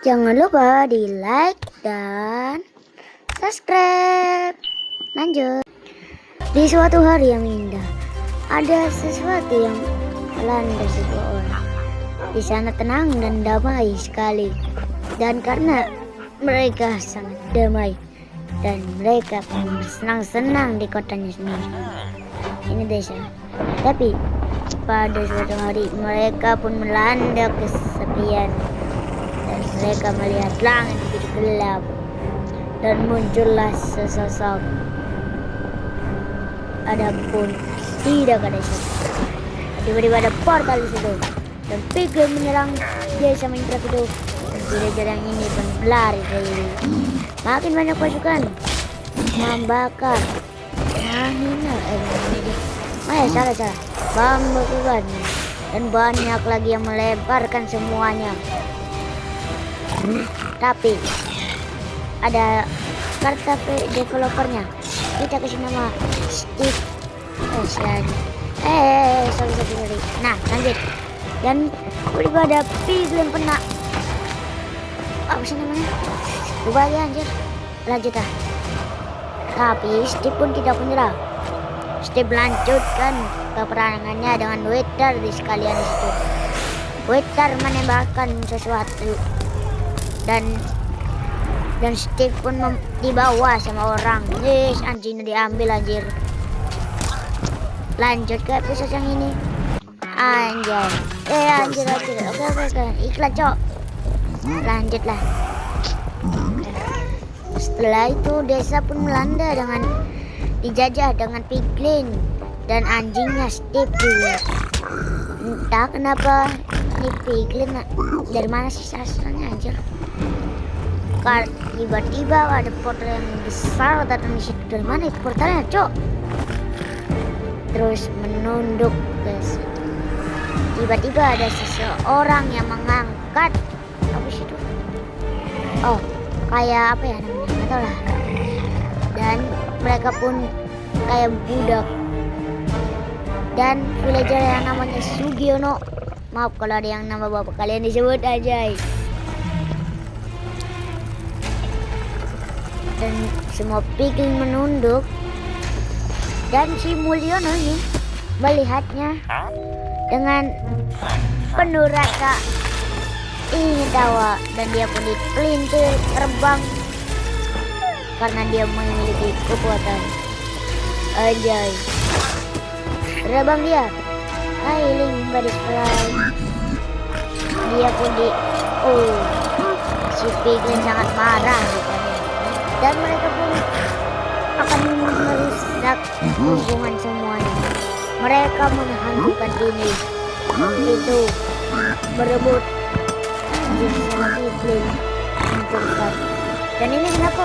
Jangan lupa di like dan subscribe. Lanjut. Di suatu hari yang indah, ada sesuatu yang melanda sebuah orang. Di sana tenang dan damai sekali. Dan karena mereka sangat damai, dan mereka pun bersenang-senang di kotanya sendiri. Ini desa. Tapi pada suatu hari mereka pun melanda kesepian. Dan mereka melihat langit begitu gelap. Dan muncullah sesosok. Adapun tidak ada siapa. Tiba-tiba ada portal di situ. Dan Piglin menyerang desa Minecraft itu. Dan villager yang ini pun berlari dari makin banyak pasukan membakar, menghina, salah membekukan, dan banyak lagi yang melebarkan semuanya. Tapi ada kartu developernya. Kita kasih nama Steve. Sorry. Nah, lanjut. Dan tiba ada Piglin pernah apa sih namanya? Lupa ya anjir. Lanjut lah. Tapi Steve pun tidak menyerah. Steve lanjutkan peperangannya dengan Wither di sekalian itu. Wither menembakkan sesuatu. Dan Steve pun dibawa sama orang. Yes, anjingnya diambil anjir. Lanjut ke episode yang ini. Anjir. Anjir. Oke. Iklan, cok. Lanjutlah. Setelah itu desa pun melanda dengan dijajah dengan Piglin dan anjingnya Steve juga. Entah kenapa ini Piglin dari mana sih asalnya anjir. Tiba-tiba ada portal yang besar dan di situ. Dari mana itu portalnya, cok? Terus menunduk guys. Tiba-tiba ada seseorang yang mengangkat apa sih itu? Oh, kayak apa ya namanya? Nggak tahu lah. Dan mereka pun kayak budak. Dan villager yang namanya Sugiono. Maaf kalau ada yang nama bapak kalian disebut aja. Dan semua Piglin menunduk. Dan si Mulyono ini melihatnya dengan penuh rasa ingin tawa. Dan dia pun dipelintir terbang karena dia memiliki kekuatan. Anjay. Terbang dia. Hailing butterfly. Dia pun si Piglin sangat marah rupanya. Dan mereka pun akan merusak hubungan semuanya. Mereka menghantukan ini. Itu berebut sama Piglin. Dan ini kenapa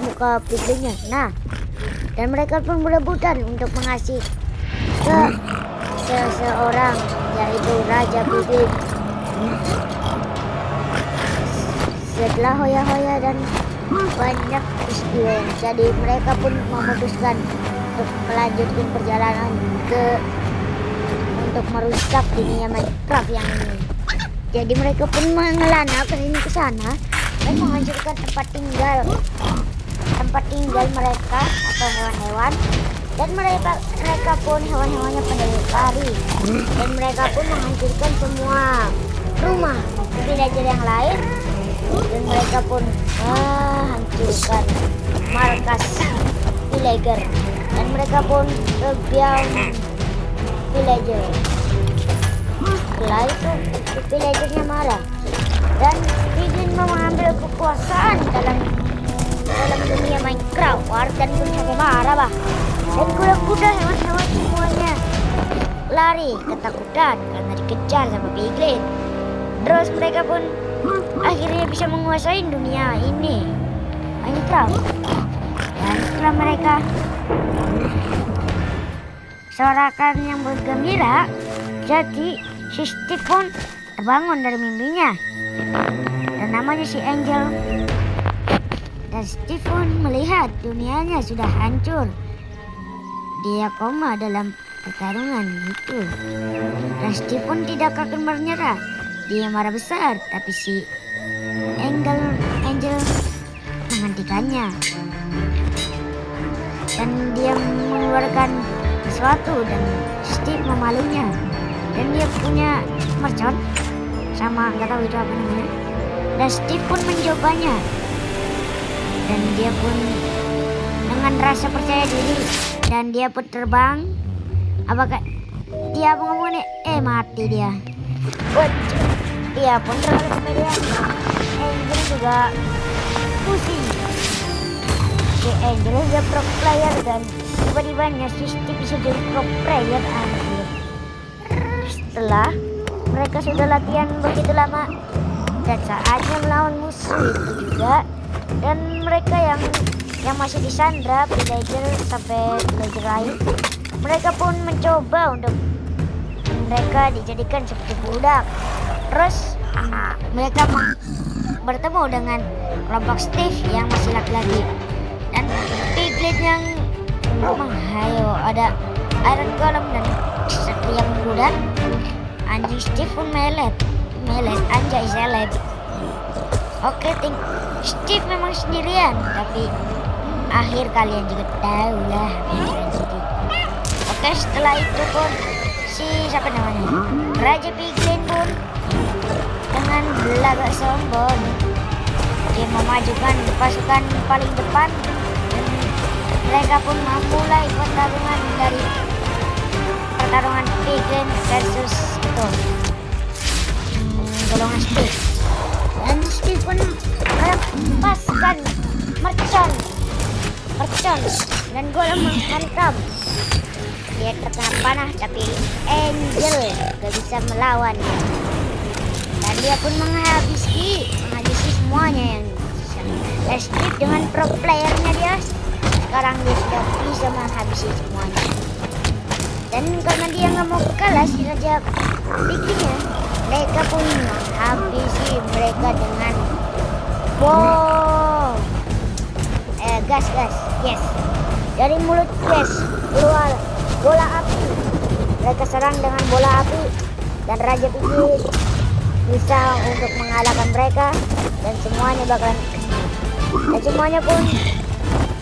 muka Piglinnya? Nah, dan mereka pun berebutan untuk mengasih ke seseorang, yaitu Raja Piglin. Setelah hoya-hoya dan banyak peristiwa, jadi mereka pun memutuskan untuk melanjutkan perjalanan untuk merusak dunia Minecraft yang ini. Jadi mereka pun mengelana ke sini ke sana dan menghancurkan tempat tinggal mereka atau hewan-hewan. Dan mereka pun hewan-hewannya pada lari. Dan mereka pun menghancurkan semua rumah villager yang lain. Dan mereka pun menghancurkan markas villager. Dan mereka pun terbiang villager. Setelah itu villagernya marah. Dan Piglin mau mengambil kekuasaan dalam dunia Minecraft. Warga pun sampai marah bah. Dan kuda-kuda hewan-hewan semuanya lari ketakutan karena dikejar sama Piglin. Terus mereka pun akhirnya bisa menguasai dunia ini Minecraft. Dan setelah mereka sorakan yang bergembira, jadi si Steve pun terbangun dari mimpinya. Dan namanya si Angel. Dan Steve pun melihat dunianya sudah hancur. Dia koma dalam pertarungan itu. Dan Steve pun tidak akan menyerah. Dia marah besar, tapi si Angel menghentikannya dan dia mengeluarkan sesuatu dan Steve memalunya, dan dia punya mercon sama nggak tahu itu apa namanya, dan Steve pun mencobanya dan dia pun dengan rasa percaya diri dan dia pun terbang. Apakah dia ngomongnya mati dia. Dia pun terbalik kemudian Angel juga pusing. Si Angel juga pro player dan tiba-tibanya si Steve bisa jadi pro player anjir. Setelah mereka sudah latihan begitu lama dan saatnya melawan musuh itu juga, dan mereka yang masih disandra villager sampai villager lain, mereka pun mencoba untuk mereka dijadikan seperti budak. Terus mereka bertemu dengan kelompok Steve yang masih laki-laki dan Piglet yang menghayo ada Iron Golem dan Satria Muda. Anjing Steve pun melet anjay seleb. Oke, Steve memang sendirian, tapi akhir kalian juga tahu lah. Oke, setelah itu pun siapa namanya, Raja Piglin pun dengan belagak sombong dia memajukan pasukan paling depan dan mereka pun memulai pertarungan Piglin versus itu golongan Steve, dan Steve pun melepaskan mercon dan golem menghantam. Dia terkena panah tapi Angel gak bisa melawan dan dia pun menghabisi semuanya yang bisa. Dan Steve dengan pro playernya dia sekarang dia sudah bisa menghabisi semuanya, dan karena dia nggak mau kalah si Raja Piglinnya, mereka pun menghabisi mereka dengan gas yes, dari mulut gas keluar bola api. Mereka serang dengan bola api dan Raja Piglin bisa untuk mengalahkan mereka dan semuanya bakalan dan semuanya pun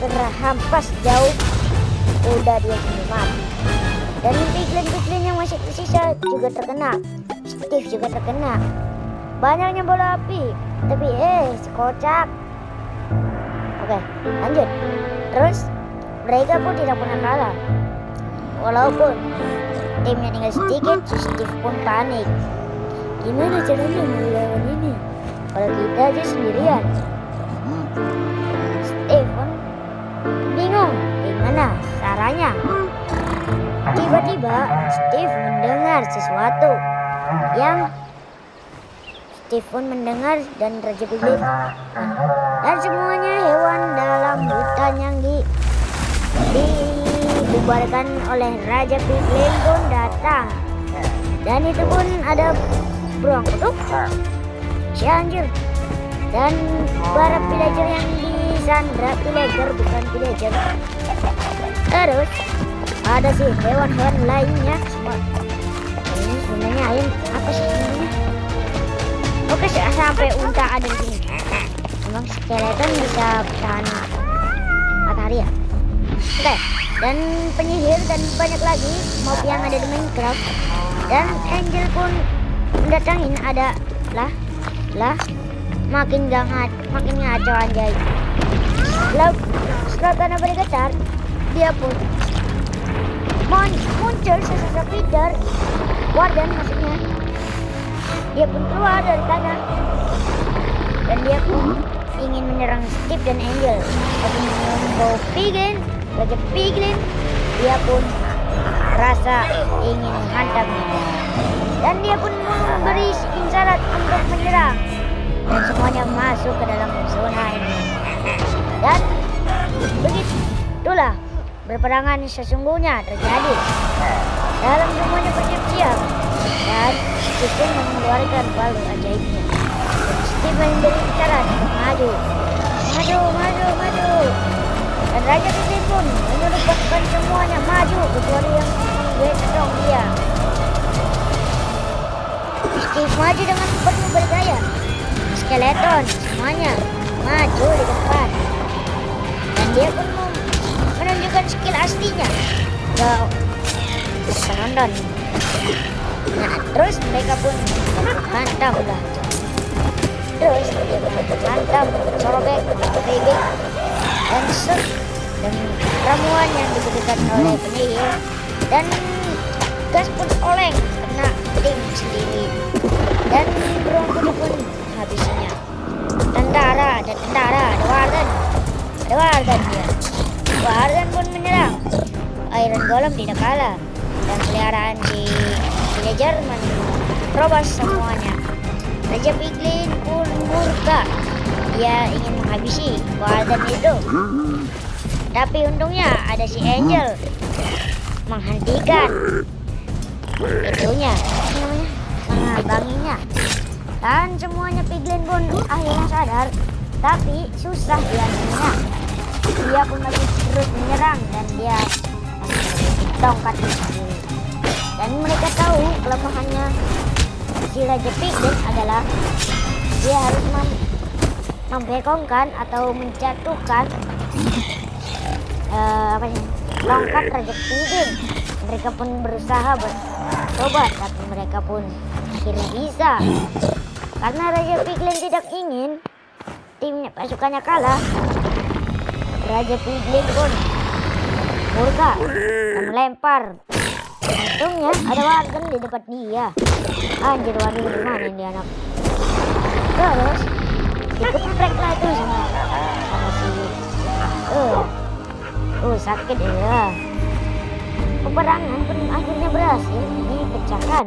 terhampas jauh, udah dia sendiri mati. Dan Piglin yang masih tersisa juga terkena, Steve juga terkena banyaknya bola api, tapi sekocak. Oke, lanjut. Terus mereka pun tidak pernah kalah walaupun timnya tinggal sedikit. Steve pun panik, gimana caranya melawan ini kalau kita aja sendirian. Steve pun bingung gimana caranya. Tiba-tiba Steve mendengar sesuatu yang Steve pun mendengar dan Raja Piglin dan semuanya hewan dalam hutan yang dibubarkan oleh Raja Piglin pun datang, dan itu pun ada beruang kutub si anjir dan para villager yang disandra, villager bukan villager. Terus ada sih hewan-hewan lainnya semua. Ini sebenarnya ayam apa sih sebenarnya? Oke, sampai unta ada di sini. Emang skeleton bisa tahan matahari ya? Oke, dan penyihir dan banyak lagi mob yang ada di Minecraft. Dan Angel pun mendatangin ada makin ngaco anjay. Setelah tanah bergetar, dia pun muncul sesosok leader warden maksudnya. Dia pun keluar dari tanah dan dia pun ingin menyerang Steve dan Angel, tapi membawa Raja Piglin, dia pun rasa ingin menghantamnya dan dia pun memberi isyarat untuk menyerang dan semuanya masuk ke dalam zona ini. Dan begitulah berperangan sesungguhnya terjadi. Dalam semuanya bersiap-siap dan Steve mengeluarkan palu ajaibnya. Steve memberi isyarat maju. Dan Raja Piglin pun menyuruh pasukan semuanya maju kecuali yang menggendong dia. Steve maju dengan penuh bergaya. skeleton semuanya maju di depan, dan dia pun menunjukkan skill aslinya ke penonton. Nah, terus mereka pun hantam lah. Terus dia pun hantam, sorobek, bebek, dan shoot, dan ramuan yang diberikan oleh penyihir, dan gas pun oleng kena tim sendiri, dan beruang putih pun habisnya. Tentara, ada warden dia. Warden pun menyerang. Iron Golem tidak kalah, dan peliharaan di villager menerobos semuanya. Raja Piglin pun murka, dia ingin menghabisi warden itu. Tapi untungnya ada si Angel menghentikan itunya, menghalanginya. Dan semuanya Piglin pun akhirnya sadar, tapi susah dianinya. Dia pun masih terus menyerang, dan dia tongkat sendiri. Dan mereka tahu kelemahannya si Raja Piglin adalah dia harus membekongkan atau menjatuhkan tongkat Raja Piglin. Mereka pun berusaha bercoba, tapi mereka pun akhirnya bisa. Karena Raja Piglin tidak ingin timnya pasukannya kalah, Raja Piglin pun murka dan melempar. Untungnya ada warden di depan dia. Anjir, warden gimana ini anak? Terus dikeprek lah itu sama si sakit ya. Peperangan pun akhirnya berhasil dipecahkan.